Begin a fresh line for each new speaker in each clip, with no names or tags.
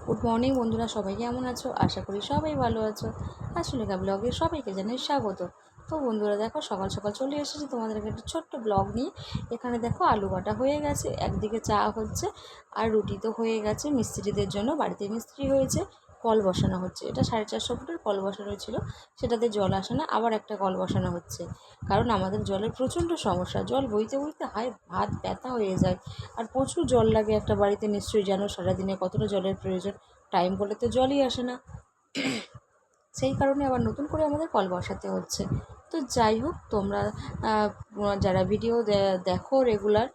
Good morning বন্ধুরা, সবাই কেমন আছো? আশা করি সবাই ভালো আছো। আসলে ব্লগে সবাইকে জানাই স্বাগত। তো বন্ধুরা দেখো, সকাল সকাল চলে এসেছি তোমাদেরকে একটা ছোট্ট ব্লগ নিয়ে। এখানে দেখো আলু বাটা হয়ে গেছে, একদিকে চা হচ্ছে, আর রুটি তো হয়ে গেছে। মিস্ত্রিদের জন্য বাড়িতে মিস্ত্রি হয়েছে, কল বসানো হচ্ছে। এটা 450 ফুটের কল বসানো হয়েছিল, সেটাতে জল আসে না, আবার একটা কল বসানো হচ্ছে। কারণ আমাদের জলের প্রচণ্ড সমস্যা, জল বইতে বইতে হাত ব্যথা হয়ে যায়। আর প্রচুর জল লাগে একটা বাড়িতে, নিশ্চয়ই জানো সারাদিনে কতটা জলের প্রয়োজন। টাইম বলে তো জলই আসে না, সেই কারণে আবার নতুন করে আমাদের কল বসাতে হচ্ছে। তো যাই হোক, তোমরা যারা ভিডিও দেখো রেগুলার,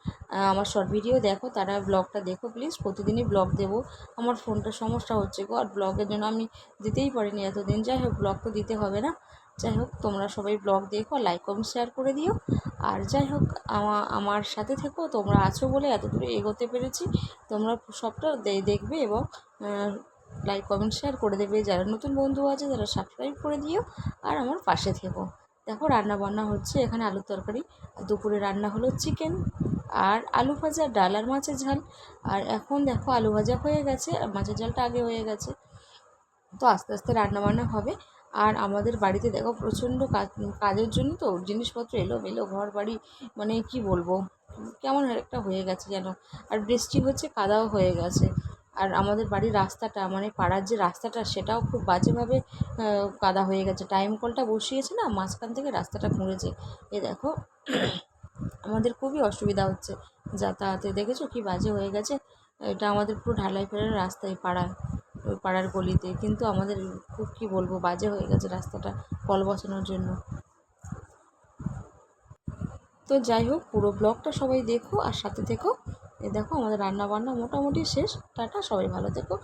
আমার শর্ট ভিডিও দেখো, তারা ব্লগটা দেখো প্লিজ। প্রতিদিনই ব্লগ দেবো। আমার ফোনটার সমস্যা হচ্ছে গো, আর ব্লগের জন্য আমি দিতেই পারিনি এতদিন। যাই হোক, ব্লগ তো দিতে হবে না। যাই হোক, তোমরা সবাই ব্লগ দেখো, লাইক কমেন্ট শেয়ার করে দিও। আর যাই হোক, আমার সাথে থেকো, তোমরা আছো বলে এত দূরে এগোতে পেরেছি। তোমরা সবটা দেখবে এবং লাইক কমেন্ট শেয়ার করে দেবে। যারা নতুন বন্ধু আছে তারা সাবস্ক্রাইব করে দিও, আর আমার পাশে থেকো। দেখো রান্না বান্না হচ্ছে এখানে, আলুর তরকারি। দুপুরে রান্না হলো চিকেন আর আলু ভাজা, ডাল আর মাছের ঝাল। আর এখন দেখো আলু ভাজা হয়ে গেছে, আর মাছের ঝালটা আগে হয়ে গেছে। তো আস্তে আস্তে রান্নাবান্না হবে। আর আমাদের বাড়িতে দেখো প্রচণ্ড কাজের জন্য তো জিনিসপত্র এলোমেলো, ঘর বাড়ি মানে কি বলবো, কেমন একটা হয়ে গেছে যেন। আর বৃষ্টি হচ্ছে, কাদাও হয়ে গেছে। আর আমাদের বাড়ির রাস্তাটা, মানে পাড়ার যে রাস্তাটা, সেটাও খুব বাজেভাবে কাদা হয়ে গেছে। টাইম কলটা বসিয়েছে না, মাঝখান থেকে রাস্তাটা খুঁড়েছে। এ দেখো, আমাদের খুবই অসুবিধা হচ্ছে যাতায়াতে। দেখেছো কি বাজে হয়ে গেছে। এটা আমাদের পুরো ঢালাই ফেরার রাস্তায়, পাড়ায়, ওই পাড়ার গলিতে। কিন্তু আমাদের খুব কী বলবো, বাজে হয়ে গেছে রাস্তাটা কল বসানোর জন্য। তো যাই হোক, পুরো ব্লগটা সবাই দেখো আর সাথে থেকো। এ দেখো আমাদের রান্না বান্না মোটামুটি শেষ। টাটা, সবাই ভালো থেকো।